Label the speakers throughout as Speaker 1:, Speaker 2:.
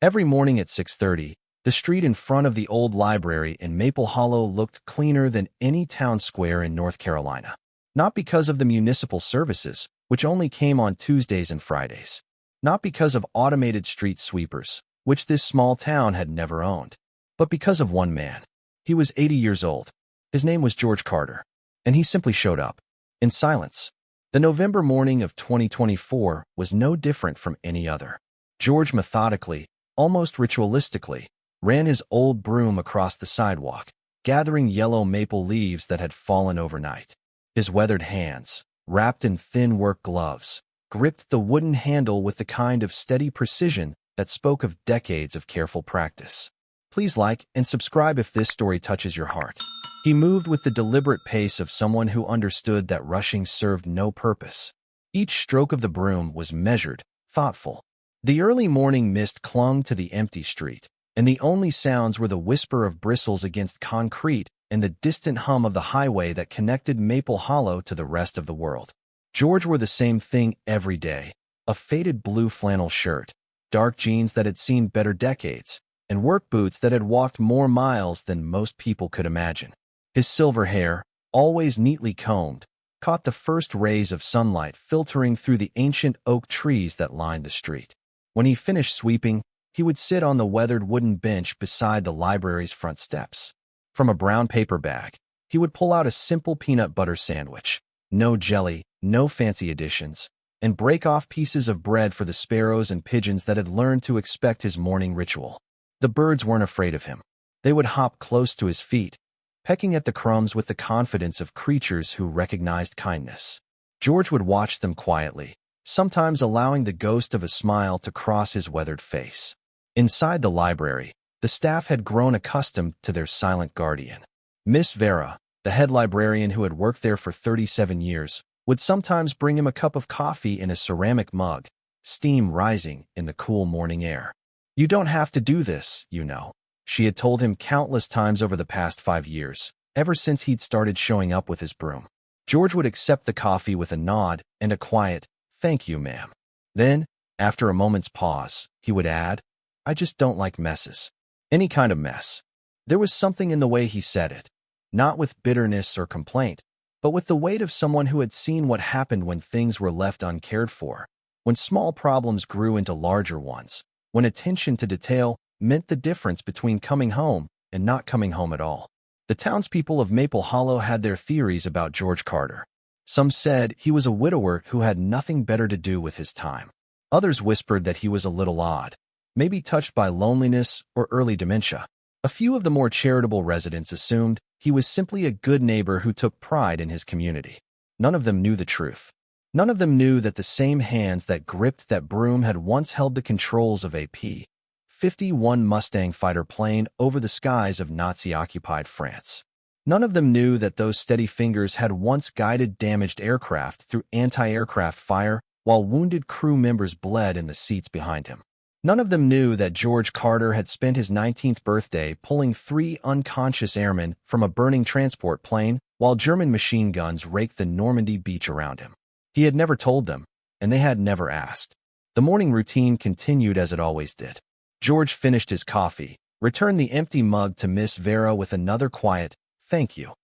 Speaker 1: Every morning at 6:30, the street in front of the old library in Maple Hollow looked cleaner than any town square in North Carolina. Not because of the municipal services, which only came on Tuesdays and Fridays. Not because of automated street sweepers, which this small town had never owned, but because of one man. He was 80 years old. His name was George Carter, and he simply showed up, in silence. The November morning of 2024 was no different from any other. George methodically, almost ritualistically, ran his old broom across the sidewalk, gathering yellow maple leaves that had fallen overnight. His weathered hands, wrapped in thin work gloves, gripped the wooden handle with the kind of steady precision that spoke of decades of careful practice. Please like and subscribe if this story touches your heart. He moved with the deliberate pace of someone who understood that rushing served no purpose. Each stroke of the broom was measured, thoughtful. The early morning mist clung to the empty street, and the only sounds were the whisper of bristles against concrete and the distant hum of the highway that connected Maple Hollow to the rest of the world. George wore the same thing every day: a faded blue flannel shirt, dark jeans that had seen better decades, and work boots that had walked more miles than most people could imagine. His silver hair, always neatly combed, caught the first rays of sunlight filtering through the ancient oak trees that lined the street. When he finished sweeping, he would sit on the weathered wooden bench beside the library's front steps. From a brown paper bag, he would pull out a simple peanut butter sandwich, no jelly, no fancy additions, and break off pieces of bread for the sparrows and pigeons that had learned to expect his morning ritual. The birds weren't afraid of him. They would hop close to his feet, pecking at the crumbs with the confidence of creatures who recognized kindness. George would watch them quietly, sometimes allowing the ghost of a smile to cross his weathered face. Inside the library, the staff had grown accustomed to their silent guardian. Miss Vera, the head librarian who had worked there for 37 years, would sometimes bring him a cup of coffee in a ceramic mug, steam rising in the cool morning air. "You don't have to do this, you know," she had told him countless times over the past 5 years, ever since he'd started showing up with his broom. George would accept the coffee with a nod and a quiet, "Thank you, ma'am." Then, after a moment's pause, he would add, "I just don't like messes. Any kind of mess." There was something in the way he said it, not with bitterness or complaint, but with the weight of someone who had seen what happened when things were left uncared for, when small problems grew into larger ones, when attention to detail meant the difference between coming home and not coming home at all. The townspeople of Maple Hollow had their theories about George Carter. Some said he was a widower who had nothing better to do with his time. Others whispered that he was a little odd, maybe touched by loneliness or early dementia. A few of the more charitable residents assumed he was simply a good neighbor who took pride in his community. None of them knew the truth. None of them knew that the same hands that gripped that broom had once held the controls of a P-51 Mustang fighter plane over the skies of Nazi-occupied France. None of them knew that those steady fingers had once guided damaged aircraft through anti-aircraft fire while wounded crew members bled in the seats behind him. None of them knew that George Carter had spent his 19th birthday pulling 3 unconscious airmen from a burning transport plane while German machine guns raked the Normandy beach around him. He had never told them, and they had never asked. The morning routine continued as it always did. George finished his coffee, returned the empty mug to Miss Vera with another quiet, "Thank you,"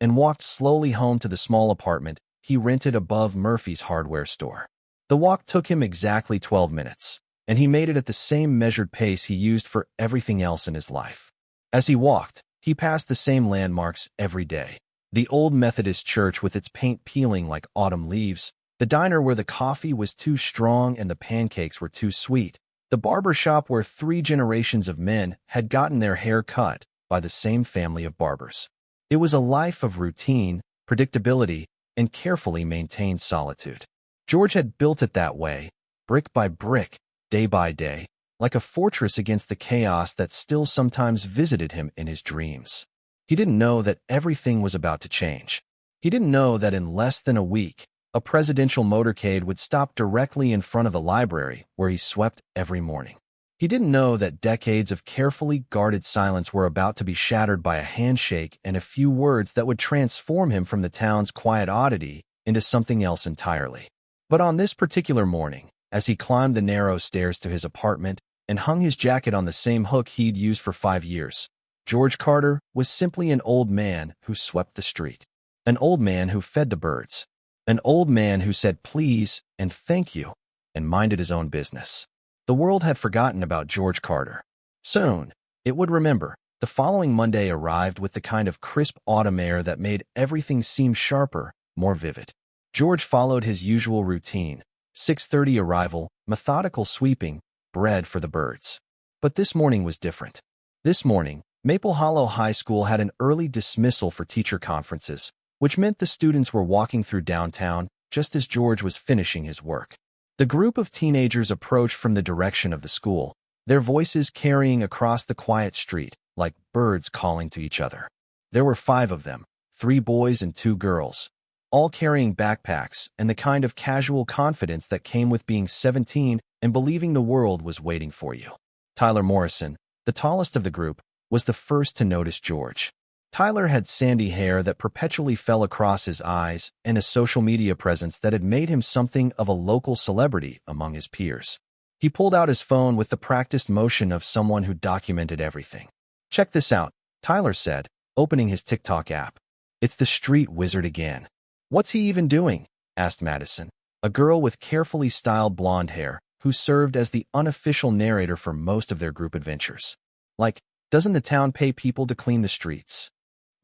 Speaker 1: and walked slowly home to the small apartment he rented above Murphy's hardware store. The walk took him exactly 12 minutes, and he made it at the same measured pace he used for everything else in his life. As he walked, he passed the same landmarks every day. The old Methodist church with its paint peeling like autumn leaves, the diner where the coffee was too strong and the pancakes were too sweet, the barber shop where 3 generations of men had gotten their hair cut by the same family of barbers. It was a life of routine, predictability, and carefully maintained solitude. George had built it that way, brick by brick, day by day, like a fortress against the chaos that still sometimes visited him in his dreams. He didn't know that everything was about to change. He didn't know that in less than a week, a presidential motorcade would stop directly in front of the library where he swept every morning. He didn't know that decades of carefully guarded silence were about to be shattered by a handshake and a few words that would transform him from the town's quiet oddity into something else entirely. But on this particular morning, as he climbed the narrow stairs to his apartment, and hung his jacket on the same hook he'd used for 5 years. George Carter was simply an old man who swept the street. An old man who fed the birds. An old man who said please and thank you and minded his own business. The world had forgotten about George Carter. Soon, it would remember. The following Monday arrived with the kind of crisp autumn air that made everything seem sharper, more vivid. George followed his usual routine. 6:30 arrival, methodical sweeping, bread for the birds. But this morning was different. This morning, Maple Hollow High School had an early dismissal for teacher conferences, which meant the students were walking through downtown just as George was finishing his work. The group of teenagers approached from the direction of the school, their voices carrying across the quiet street, like birds calling to each other. There were 5 of them, 3 boys and 2 girls, all carrying backpacks and the kind of casual confidence that came with being 17 and believing the world was waiting for you. Tyler Morrison, the tallest of the group, was the first to notice George. Tyler had sandy hair that perpetually fell across his eyes and a social media presence that had made him something of a local celebrity among his peers. He pulled out his phone with the practiced motion of someone who documented everything. "Check this out," Tyler said, opening his TikTok app. "It's the street wizard again." "What's he even doing?" asked Madison, a girl with carefully styled blonde hair who served as the unofficial narrator for most of their group adventures. "Like, doesn't the town pay people to clean the streets?"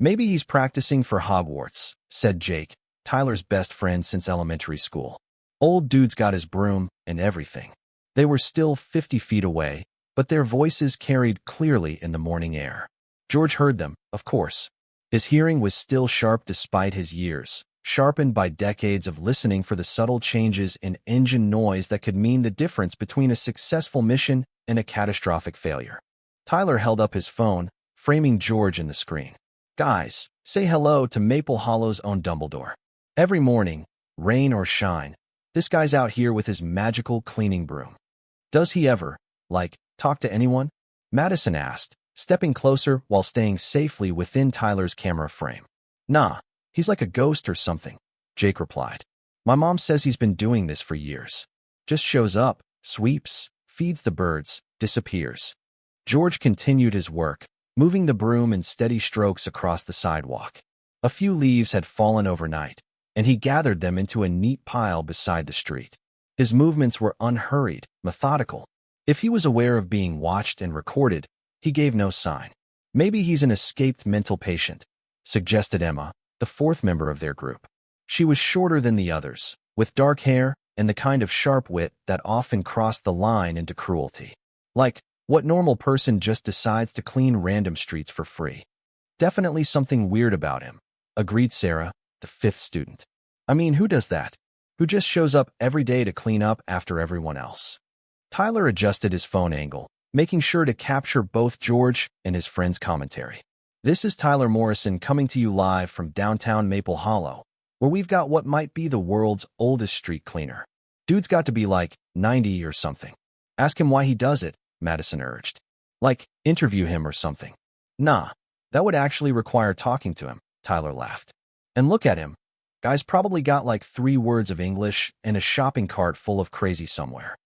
Speaker 1: "Maybe he's practicing for Hogwarts," said Jake, Tyler's best friend since elementary school. Old dude's got his broom and everything. They were still 50 feet away, but their voices carried clearly in the morning air. George heard them, of course. His hearing was still sharp despite his years, sharpened by decades of listening for the subtle changes in engine noise that could mean the difference between a successful mission and a catastrophic failure. Tyler held up his phone, framing George in the screen. "Guys, say hello to Maple Hollow's own Dumbledore. Every morning, rain or shine, this guy's out here with his magical cleaning broom." "Does he ever, talk to anyone?" Madison asked, stepping closer while staying safely within Tyler's camera frame. "Nah, he's like a ghost or something," Jake replied. "My mom says he's been doing this for years. Just shows up, sweeps, feeds the birds, disappears." George continued his work, moving the broom in steady strokes across the sidewalk. A few leaves had fallen overnight, and he gathered them into a neat pile beside the street. His movements were unhurried, methodical. If he was aware of being watched and recorded, he gave no sign. "Maybe he's an escaped mental patient," suggested Emma, the 4th member of their group. She was shorter than the others, with dark hair and the kind of sharp wit that often crossed the line into cruelty. Like, what normal person just decides to clean random streets for free? "Definitely something weird about him," agreed Sarah, the 5th student. "I mean, who does that? Who just shows up every day to clean up after everyone else?" Tyler adjusted his phone angle, making sure to capture both George and his friend's commentary. "This is Tyler Morrison coming to you live from downtown Maple Hollow, where we've got what might be the world's oldest street cleaner. Dude's got to be like 90 or something. Ask him why he does it," Madison urged. "Interview him or something." "Nah, that would actually require talking to him," Tyler laughed. "And look at him. Guy's probably got 3 words of English and a shopping cart full of crazy somewhere."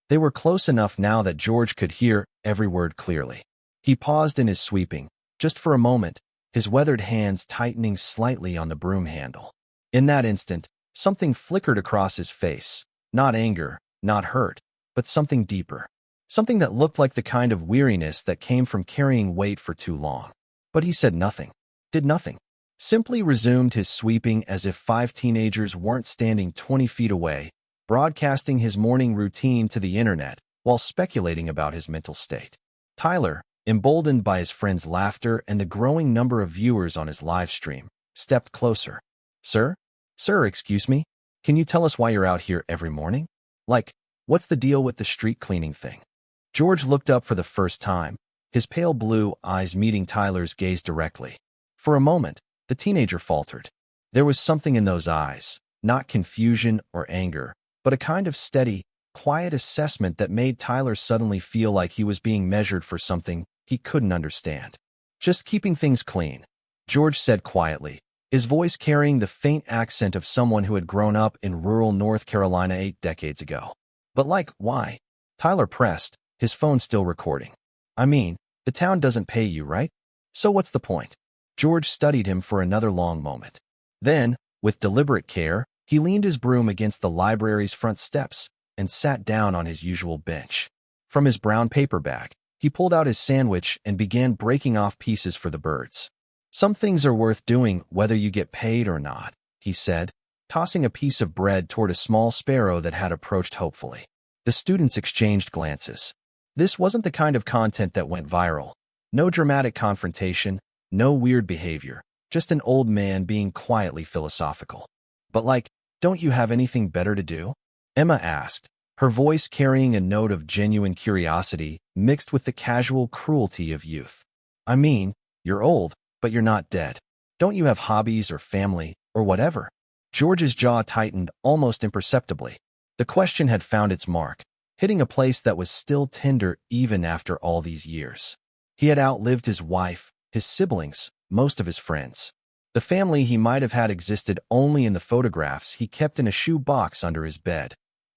Speaker 1: They were close enough now that George could hear every word clearly. He paused in his sweeping, just for a moment, his weathered hands tightening slightly on the broom handle. In that instant, something flickered across his face. Not anger, not hurt, but something deeper. Something that looked like the kind of weariness that came from carrying weight for too long. But he said nothing, did nothing. Simply resumed his sweeping as if 5 teenagers weren't standing 20 feet away, broadcasting his morning routine to the internet while speculating about his mental state. Tyler, emboldened by his friend's laughter and the growing number of viewers on his live stream, stepped closer. "Sir? Sir, excuse me? Can you tell us why you're out here every morning? What's the deal with the street cleaning thing?" George looked up for the first time, his pale blue eyes meeting Tyler's gaze directly. For a moment, the teenager faltered. There was something in those eyes, not confusion or anger, but a kind of steady, quiet assessment that made Tyler suddenly feel like he was being measured for something he couldn't understand. "Just keeping things clean," George said quietly, his voice carrying the faint accent of someone who had grown up in rural North Carolina 8 decades ago. "But why?" Tyler pressed, his phone still recording. I mean, the town doesn't pay you, right? So what's the point? George studied him for another long moment. Then, with deliberate care, he leaned his broom against the library's front steps and sat down on his usual bench. From his brown paper bag, he pulled out his sandwich and began breaking off pieces for the birds. Some things are worth doing whether you get paid or not, he said, tossing a piece of bread toward a small sparrow that had approached hopefully. The students exchanged glances. This wasn't the kind of content that went viral. No dramatic confrontation, no weird behavior, just an old man being quietly philosophical. But don't you have anything better to do? Emma asked, her voice carrying a note of genuine curiosity mixed with the casual cruelty of youth. I mean, you're old, but you're not dead. Don't you have hobbies or family, or whatever? George's jaw tightened almost imperceptibly. The question had found its mark, hitting a place that was still tender even after all these years. He had outlived his wife, his siblings, most of his friends. The family he might have had existed only in the photographs he kept in a shoe box under his bed.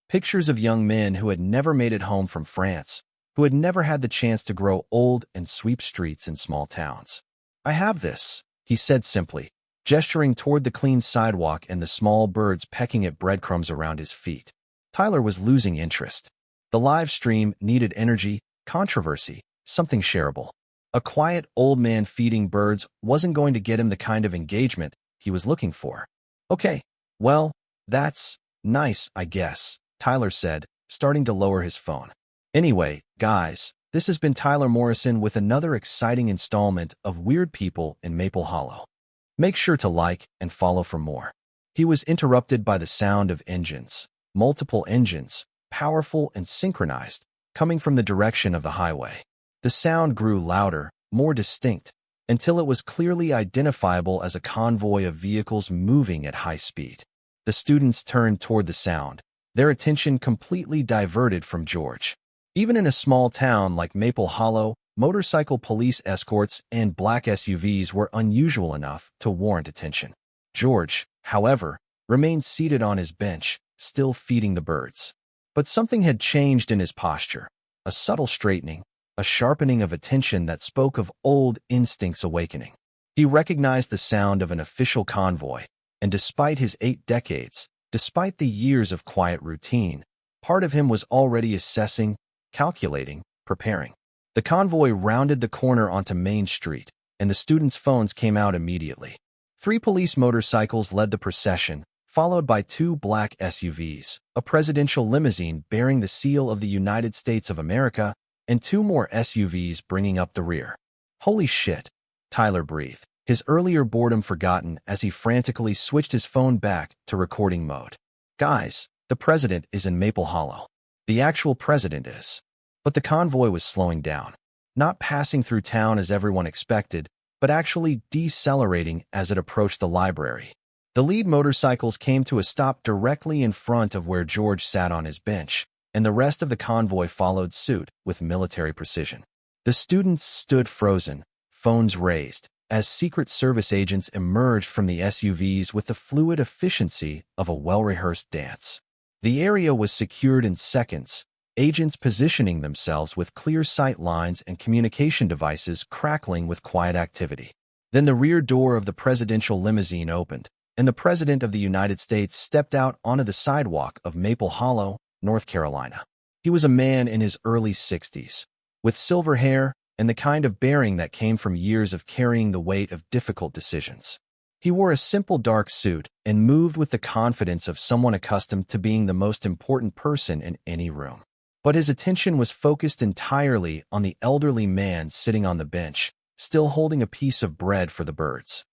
Speaker 1: Pictures of young men who had never made it home from France, who had never had the chance to grow old and sweep streets in small towns. I have this, he said simply, gesturing toward the clean sidewalk and the small birds pecking at breadcrumbs around his feet. Tyler was losing interest. The live stream needed energy, controversy, something shareable. A quiet old man feeding birds wasn't going to get him the kind of engagement he was looking for. Okay, well, that's nice, I guess, Tyler said, starting to lower his phone. Anyway, guys, this has been Tyler Morrison with another exciting installment of Weird People in Maple Hollow. Make sure to like and follow for more. He was interrupted by the sound of engines, multiple engines, powerful and synchronized, coming from the direction of the highway. The sound grew louder, more distinct, until it was clearly identifiable as a convoy of vehicles moving at high speed. The students turned toward the sound, their attention completely diverted from George. Even in a small town like Maple Hollow, motorcycle police escorts and black SUVs were unusual enough to warrant attention. George, however, remained seated on his bench, still feeding the birds. But something had changed in his posture, a subtle straightening, a sharpening of attention that spoke of old instincts awakening. He recognized the sound of an official convoy, and despite his 8 decades, despite the years of quiet routine, part of him was already assessing, calculating, preparing. The convoy rounded the corner onto Main Street, and the students' phones came out immediately. 3 police motorcycles led the procession, followed by 2 black SUVs, a presidential limousine bearing the seal of the United States of America, and 2 more SUVs bringing up the rear. Holy shit, Tyler breathed, his earlier boredom forgotten as he frantically switched his phone back to recording mode. Guys, the president is in Maple Hollow. The actual president is. But the convoy was slowing down, not passing through town as everyone expected, but actually decelerating as it approached the library. The lead motorcycles came to a stop directly in front of where George sat on his bench, and the rest of the convoy followed suit with military precision. The students stood frozen, phones raised, as Secret Service agents emerged from the SUVs with the fluid efficiency of a well-rehearsed dance. The area was secured in seconds, agents positioning themselves with clear sight lines and communication devices crackling with quiet activity. Then the rear door of the presidential limousine opened, and the President of the United States stepped out onto the sidewalk of Maple Hollow, North Carolina. He was a man in his early 60s, with silver hair and the kind of bearing that came from years of carrying the weight of difficult decisions. He wore a simple dark suit and moved with the confidence of someone accustomed to being the most important person in any room. But his attention was focused entirely on the elderly man sitting on the bench, still holding a piece of bread for the birds.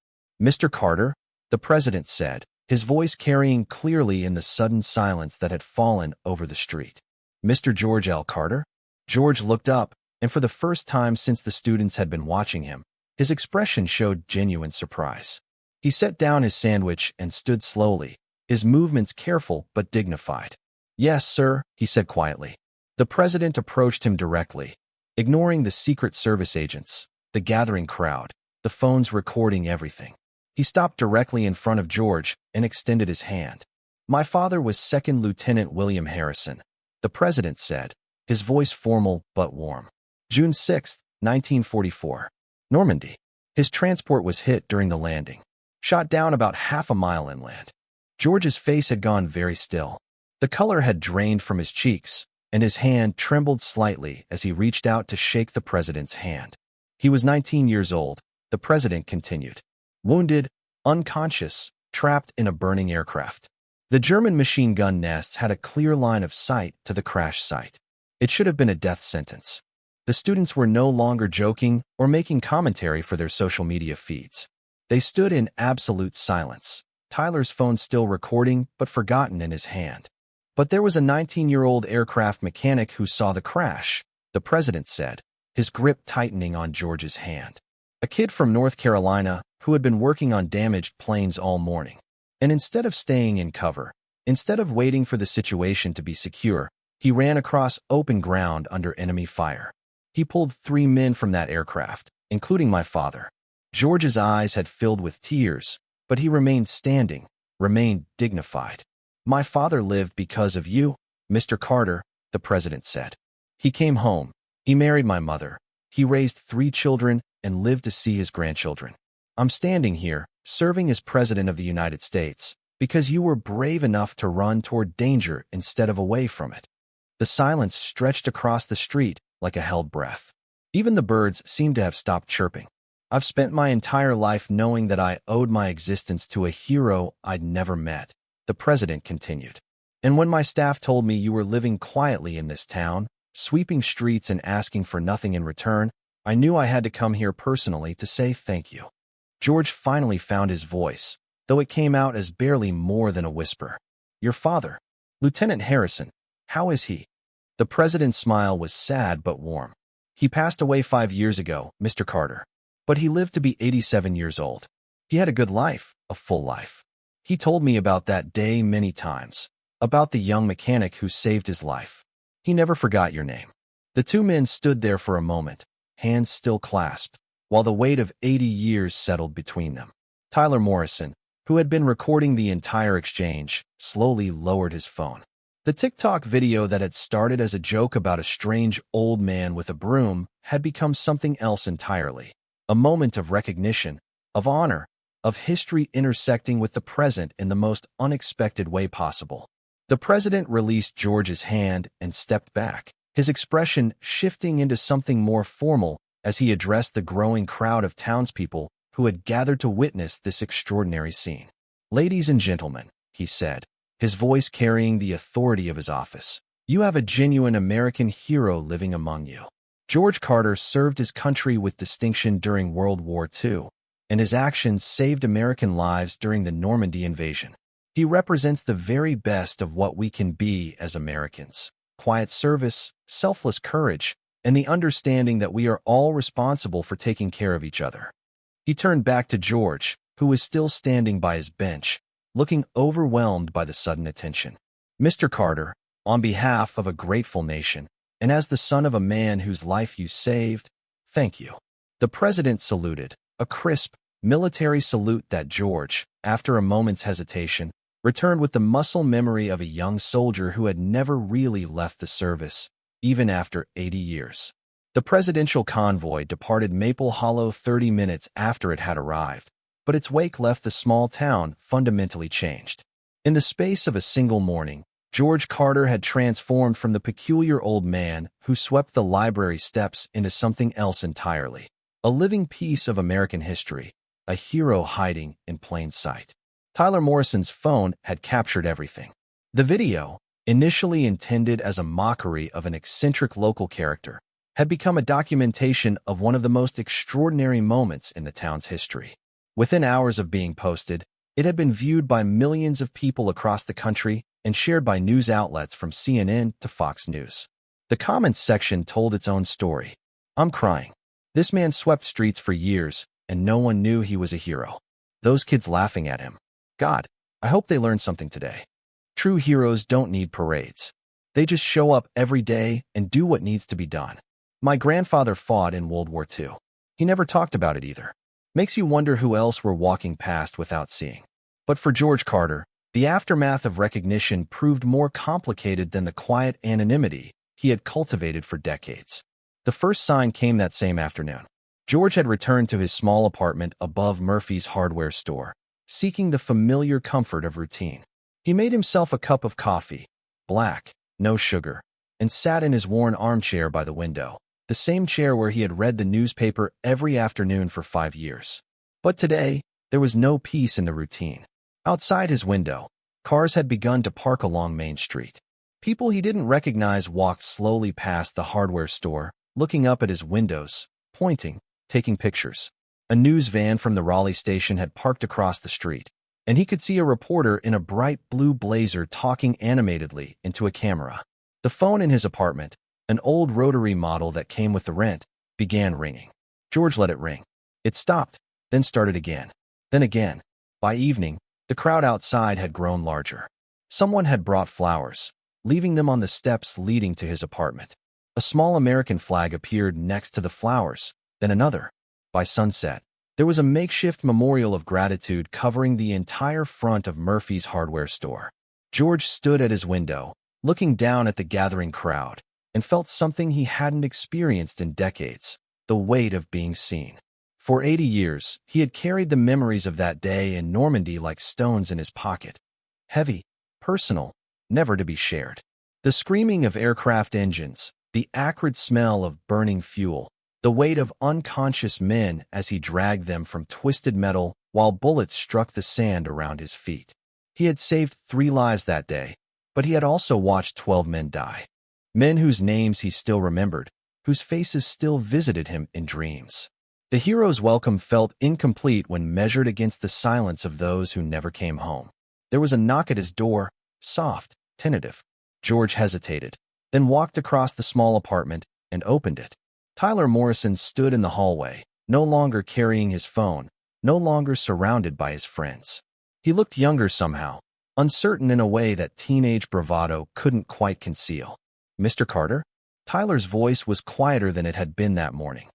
Speaker 1: "Mr. Carter," the president said, his voice carrying clearly in the sudden silence that had fallen over the street. "Mr. George L. Carter?" George looked up, and for the first time since the students had been watching him, his expression showed genuine surprise. He set down his sandwich and stood slowly, his movements careful but dignified. "Yes, sir," he said quietly. The president approached him directly, ignoring the Secret Service agents, the gathering crowd, the phones recording everything. He stopped directly in front of George and extended his hand. "My father was Second Lieutenant William Harrison," the president said, his voice formal but warm. June 6, 1944. Normandy. His transport was hit during the landing, shot down about half a mile inland. George's face had gone very still. The color had drained from his cheeks, and his hand trembled slightly as he reached out to shake the president's hand. He was 19 years old, the president continued. Wounded, unconscious, trapped in a burning aircraft. The German machine gun nests had a clear line of sight to the crash site. It should have been a death sentence. The students were no longer joking or making commentary for their social media feeds. They stood in absolute silence, Tyler's phone still recording but forgotten in his hand. But there was a 19-year-old aircraft mechanic who saw the crash, the president said, his grip tightening on George's hand. A kid from North Carolina who had been working on damaged planes all morning. And instead of staying in cover, instead of waiting for the situation to be secure, he ran across open ground under enemy fire. He pulled 3 men from that aircraft, including my father. George's eyes had filled with tears, but he remained standing, remained dignified. My father lived because of you, Mr. Carter, the president said. He came home. He married my mother. He raised 3 children and lived to see his grandchildren. I'm standing here, serving as President of the United States, because you were brave enough to run toward danger instead of away from it. The silence stretched across the street like a held breath. Even the birds seemed to have stopped chirping. I've spent my entire life knowing that I owed my existence to a hero I'd never met, the president continued. And when my staff told me you were living quietly in this town, sweeping streets and asking for nothing in return, I knew I had to come here personally to say thank you. George finally found his voice, though it came out as barely more than a whisper. Your father, Lieutenant Harrison, how is he? The president's smile was sad but warm. He passed away 5 years ago, Mr. Carter. But he lived to be 87 years old. He had a good life, a full life. He told me about that day many times, about the young mechanic who saved his life. He never forgot your name. The 2 men stood there for a moment, hands still clasped, while the weight of 80 years settled between them. Tyler Morrison, who had been recording the entire exchange, slowly lowered his phone. The TikTok video that had started as a joke about a strange old man with a broom had become something else entirely. A moment of recognition, of honor, of history intersecting with the present in the most unexpected way possible. The president released George's hand and stepped back, his expression shifting into something more formal as he addressed the growing crowd of townspeople who had gathered to witness this extraordinary scene. Ladies and gentlemen, he said, his voice carrying the authority of his office, you have a genuine American hero living among you. George Carter served his country with distinction during World War II, and his actions saved American lives during the Normandy invasion. He represents the very best of what we can be as Americans: quiet service, selfless courage, and the understanding that we are all responsible for taking care of each other. He turned back to George, who was still standing by his bench, looking overwhelmed by the sudden attention. Mr. Carter, on behalf of a grateful nation, and as the son of a man whose life you saved, thank you. The president saluted, a crisp, military salute that George, after a moment's hesitation, returned with the muscle memory of a young soldier who had never really left the service, even after 80 years. The presidential convoy departed Maple Hollow 30 minutes after it had arrived, but its wake left the small town fundamentally changed. In the space of a single morning, George Carter had transformed from the peculiar old man who swept the library steps into something else entirely, a living piece of American history, a hero hiding in plain sight. Tyler Morrison's phone had captured everything. The video, initially intended as a mockery of an eccentric local character, had become a documentation of one of the most extraordinary moments in the town's history. Within hours of being posted, it had been viewed by millions of people across the country and shared by news outlets from CNN to Fox News. The comments section told its own story. I'm crying. This man swept streets for years, and no one knew he was a hero. Those kids laughing at him. God, I hope they learned something today. True heroes don't need parades. They just show up every day and do what needs to be done. My grandfather fought in World War II. He never talked about it either. Makes you wonder who else we're walking past without seeing. But for George Carter, the aftermath of recognition proved more complicated than the quiet anonymity he had cultivated for decades. The first sign came that same afternoon. George had returned to his small apartment above Murphy's hardware store, seeking the familiar comfort of routine. He made himself a cup of coffee, black, no sugar, and sat in his worn armchair by the window, the same chair where he had read the newspaper every afternoon for 5 years. But today, there was no peace in the routine. Outside his window, cars had begun to park along Main Street. People he didn't recognize walked slowly past the hardware store, looking up at his windows, pointing, taking pictures. A news van from the Raleigh station had parked across the street, and he could see a reporter in a bright blue blazer talking animatedly into a camera. The phone in his apartment, an old rotary model that came with the rent, began ringing. George let it ring. It stopped, then started again. Then again. By evening, the crowd outside had grown larger. Someone had brought flowers, leaving them on the steps leading to his apartment. A small American flag appeared next to the flowers, then another. By sunset, there was a makeshift memorial of gratitude covering the entire front of Murphy's hardware store. George stood at his window, looking down at the gathering crowd, and felt something he hadn't experienced in decades, the weight of being seen. For 80 years, he had carried the memories of that day in Normandy like stones in his pocket. Heavy, personal, never to be shared. The screaming of aircraft engines, the acrid smell of burning fuel, the weight of unconscious men as he dragged them from twisted metal while bullets struck the sand around his feet. He had saved 3 lives that day, but he had also watched 12 men die. Men whose names he still remembered, whose faces still visited him in dreams. The hero's welcome felt incomplete when measured against the silence of those who never came home. There was a knock at his door, soft, tentative. George hesitated, then walked across the small apartment and opened it. Tyler Morrison stood in the hallway, no longer carrying his phone, no longer surrounded by his friends. He looked younger somehow, uncertain in a way that teenage bravado couldn't quite conceal. "Mr. Carter?" Tyler's voice was quieter than it had been that morning.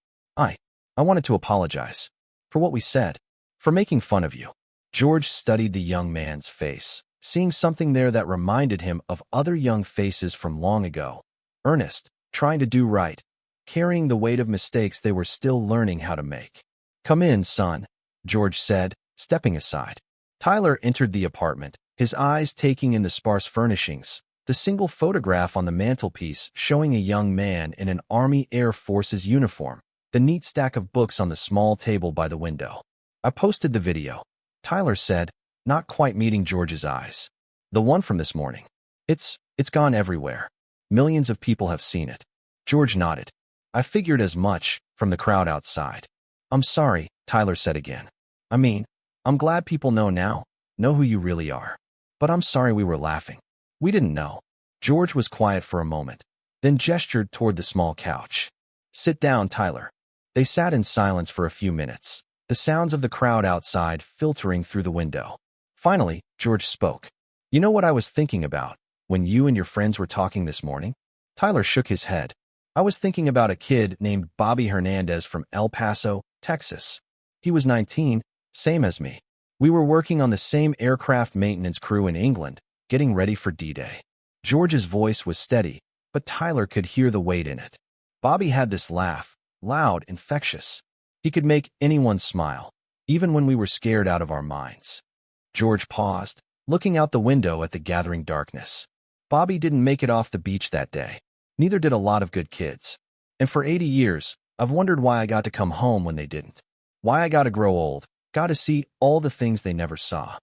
Speaker 1: I wanted to apologize. For what we said. For making fun of you." George studied the young man's face, seeing something there that reminded him of other young faces from long ago. Earnest, trying to do right, carrying the weight of mistakes they were still learning how to make. "Come in, son," George said, stepping aside. Tyler entered the apartment, his eyes taking in the sparse furnishings, the single photograph on the mantelpiece showing a young man in an Army Air Forces uniform, the neat stack of books on the small table by the window. "I posted the video," Tyler said, not quite meeting George's eyes. "The one from this morning. It's gone everywhere. Millions of people have seen it." George nodded. "I figured as much," from the crowd outside. "I'm sorry," Tyler said again. I'm glad people know who you really are. But I'm sorry we were laughing. We didn't know." George was quiet for a moment, then gestured toward the small couch. "Sit down, Tyler." They sat in silence for a few minutes, the sounds of the crowd outside filtering through the window. Finally, George spoke. "You know what I was thinking about when you and your friends were talking this morning?" Tyler shook his head. "I was thinking about a kid named Bobby Hernandez from El Paso, Texas. He was 19, same as me. We were working on the same aircraft maintenance crew in England, getting ready for D-Day." George's voice was steady, but Tyler could hear the weight in it. Bobby had this laugh, loud, infectious. He could make anyone smile, even when we were scared out of our minds. George paused, looking out the window at the gathering darkness. Bobby didn't make it off the beach that day. Neither did a lot of good kids. And for 80 years, I've wondered why I got to come home when they didn't. Why I got to grow old, got to see all the things they never saw.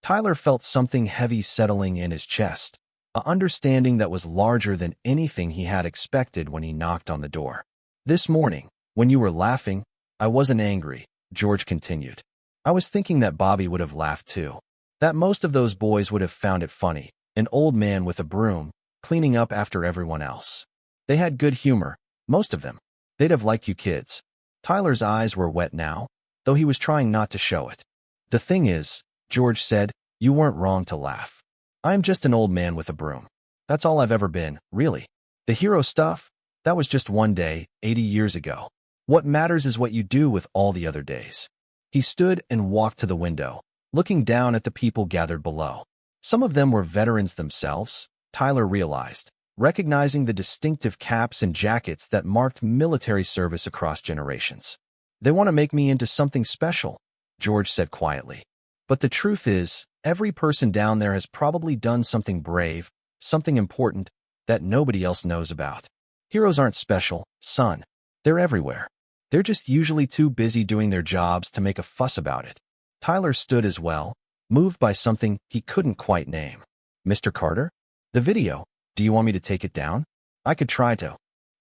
Speaker 1: Tyler felt something heavy settling in his chest, an understanding that was larger than anything he had expected when he knocked on the door. "This morning, when you were laughing, I wasn't angry," George continued. "I was thinking that Bobby would have laughed too. That most of those boys would have found it funny, an old man with a broom, cleaning up after everyone else. They had good humor, most of them. They'd have liked you kids." Tyler's eyes were wet now, though he was trying not to show it. "The thing is," George said, "you weren't wrong to laugh. I'm just an old man with a broom. That's all I've ever been, really. The hero stuff, that was just one day, 80 years ago. What matters is what you do with all the other days." He stood and walked to the window, looking down at the people gathered below. Some of them were veterans themselves, Tyler realized, recognizing the distinctive caps and jackets that marked military service across generations. "They want to make me into something special," George said quietly. "But the truth is, every person down there has probably done something brave, something important, that nobody else knows about. Heroes aren't special, son. They're everywhere. They're just usually too busy doing their jobs to make a fuss about it." Tyler stood as well, moved by something he couldn't quite name. "Mr. Carter? The video. Do you want me to take it down? I could try to."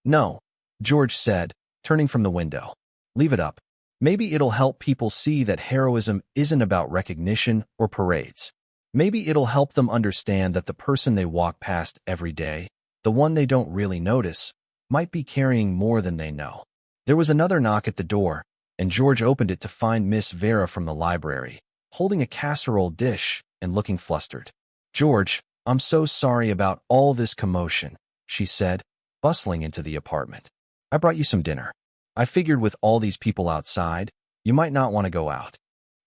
Speaker 1: "No," George said, turning from the window. "Leave it up. Maybe it'll help people see that heroism isn't about recognition or parades. Maybe it'll help them understand that the person they walk past every day, the one they don't really notice, might be carrying more than they know." There was another knock at the door, and George opened it to find Miss Vera from the library, holding a casserole dish and looking flustered. "George, I'm so sorry about all this commotion," she said, bustling into the apartment. "I brought you some dinner. I figured with all these people outside, you might not want to go out."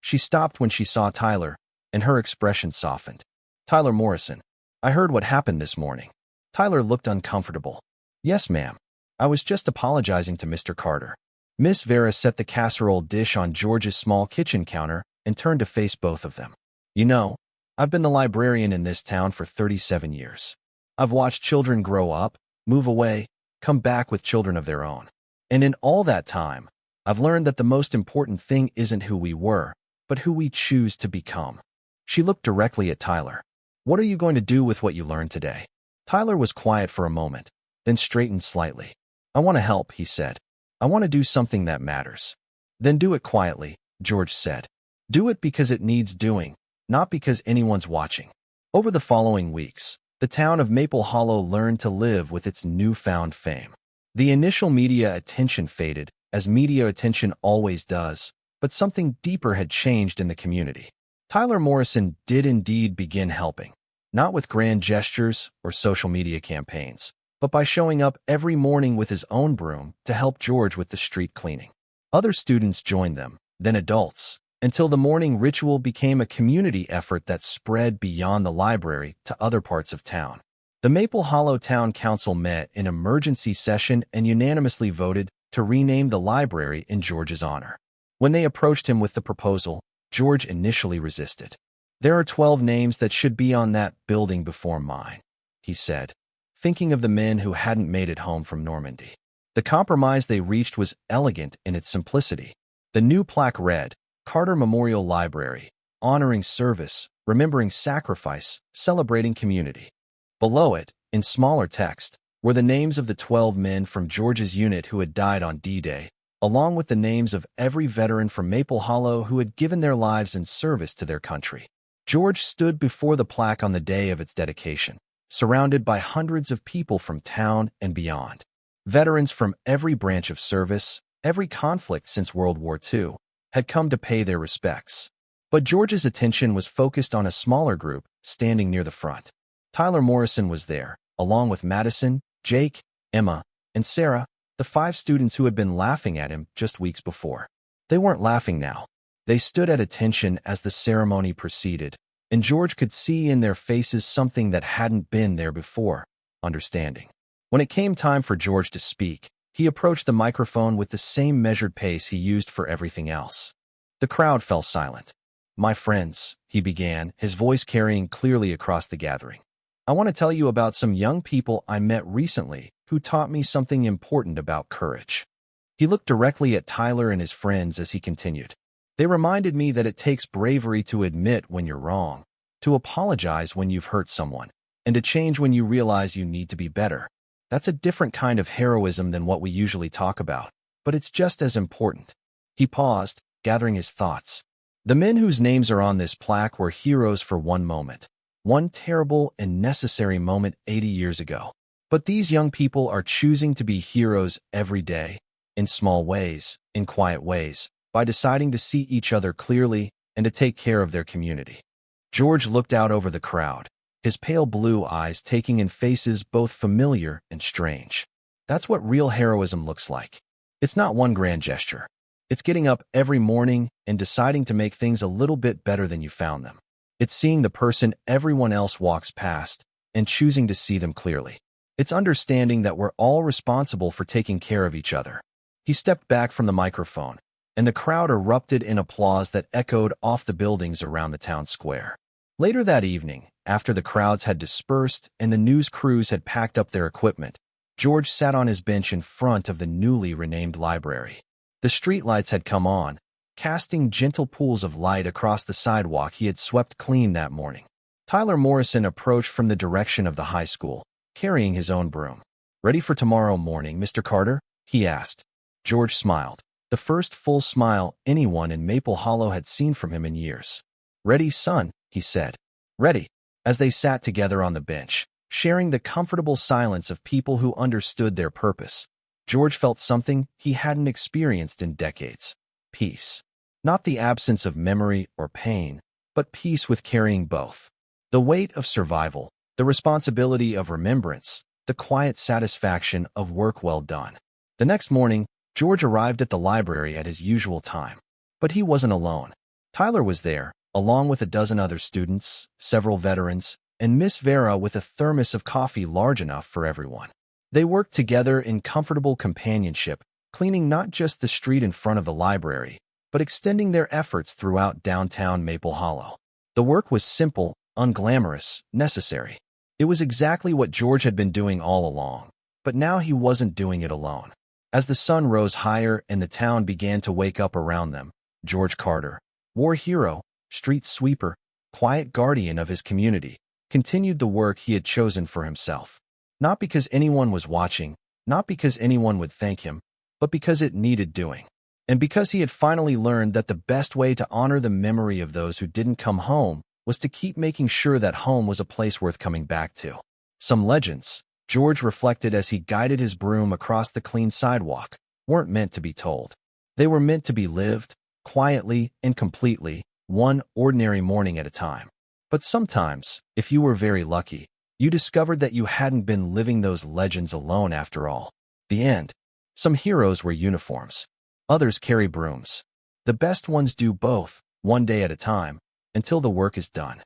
Speaker 1: She stopped when she saw Tyler, and her expression softened. "Tyler Morrison, I heard what happened this morning." Tyler looked uncomfortable. "Yes, ma'am. I was just apologizing to Mr. Carter." Miss Vera set the casserole dish on George's small kitchen counter and turned to face both of them. "You know, I've been the librarian in this town for 37 years. I've watched children grow up, move away, come back with children of their own. And in all that time, I've learned that the most important thing isn't who we were, but who we choose to become." She looked directly at Tyler. "What are you going to do with what you learned today?" Tyler was quiet for a moment, then straightened slightly. "I want to help," he said. "I want to do something that matters." "Then do it quietly," George said. "Do it because it needs doing, not because anyone's watching." Over the following weeks, the town of Maple Hollow learned to live with its newfound fame. The initial media attention faded, as media attention always does, but something deeper had changed in the community. Tyler Morrison did indeed begin helping, not with grand gestures or social media campaigns, but by showing up every morning with his own broom to help George with the street cleaning. Other students joined them, then adults, until the morning ritual became a community effort that spread beyond the library to other parts of town. The Maple Hollow Town Council met in emergency session and unanimously voted to rename the library in George's honor. When they approached him with the proposal, George initially resisted. "There are 12 names that should be on that building before mine," he said, thinking of the men who hadn't made it home from Normandy. The compromise they reached was elegant in its simplicity. The new plaque read, "Carter Memorial Library, honoring service, remembering sacrifice, celebrating community." Below it, in smaller text, were the names of the 12 men from George's unit who had died on D-Day, along with the names of every veteran from Maple Hollow who had given their lives in service to their country. George stood before the plaque on the day of its dedication, surrounded by hundreds of people from town and beyond. Veterans from every branch of service, every conflict since World War II, had come to pay their respects. But George's attention was focused on a smaller group standing near the front. Tyler Morrison was there, along with Madison, Jake, Emma, and Sarah, the 5 students who had been laughing at him just weeks before. They weren't laughing now. They stood at attention as the ceremony proceeded, and George could see in their faces something that hadn't been there before: understanding. When it came time for George to speak, he approached the microphone with the same measured pace he used for everything else. The crowd fell silent. "My friends," he began, his voice carrying clearly across the gathering, "I want to tell you about some young people I met recently who taught me something important about courage." He looked directly at Tyler and his friends as he continued. "They reminded me that it takes bravery to admit when you're wrong, to apologize when you've hurt someone, and to change when you realize you need to be better. That's a different kind of heroism than what we usually talk about, but it's just as important." He paused, gathering his thoughts. The men whose names are on this plaque were heroes for one moment, one terrible and necessary moment 80 years ago. But these young people are choosing to be heroes every day, in small ways, in quiet ways, by deciding to see each other clearly and to take care of their community. George looked out over the crowd, his pale blue eyes taking in faces both familiar and strange. That's what real heroism looks like. It's not one grand gesture. It's getting up every morning and deciding to make things a little bit better than you found them. It's seeing the person everyone else walks past and choosing to see them clearly. It's understanding that we're all responsible for taking care of each other." He stepped back from the microphone, and the crowd erupted in applause that echoed off the buildings around the town square. Later that evening, after the crowds had dispersed and the news crews had packed up their equipment, George sat on his bench in front of the newly renamed library. The streetlights had come on, casting gentle pools of light across the sidewalk he had swept clean that morning. Tyler Morrison approached from the direction of the high school, carrying his own broom. "Ready for tomorrow morning, Mr. Carter?" he asked. George smiled, the first full smile anyone in Maple Hollow had seen from him in years. "Ready, son," he said. "Ready." As they sat together on the bench, sharing the comfortable silence of people who understood their purpose, George felt something he hadn't experienced in decades. Peace. Not the absence of memory or pain, but peace with carrying both. The weight of survival, the responsibility of remembrance, the quiet satisfaction of work well done. The next morning, George arrived at the library at his usual time. But he wasn't alone. Tyler was there, along with a dozen other students, several veterans, and Miss Vera with a thermos of coffee large enough for everyone. They worked together in comfortable companionship, cleaning not just the street in front of the library, but extending their efforts throughout downtown Maple Hollow. The work was simple, unglamorous, necessary. It was exactly what George had been doing all along, but now he wasn't doing it alone. As the sun rose higher and the town began to wake up around them, George Carter, war hero, street sweeper, quiet guardian of his community, continued the work he had chosen for himself. Not because anyone was watching, not because anyone would thank him, but because it needed doing. And because he had finally learned that the best way to honor the memory of those who didn't come home was to keep making sure that home was a place worth coming back to. Some legends, George reflected as he guided his broom across the clean sidewalk, weren't meant to be told. They were meant to be lived, quietly and completely, one ordinary morning at a time. But sometimes, if you were very lucky, you discovered that you hadn't been living those legends alone after all. The end. Some heroes wear uniforms. Others carry brooms. The best ones do both, one day at a time, until the work is done.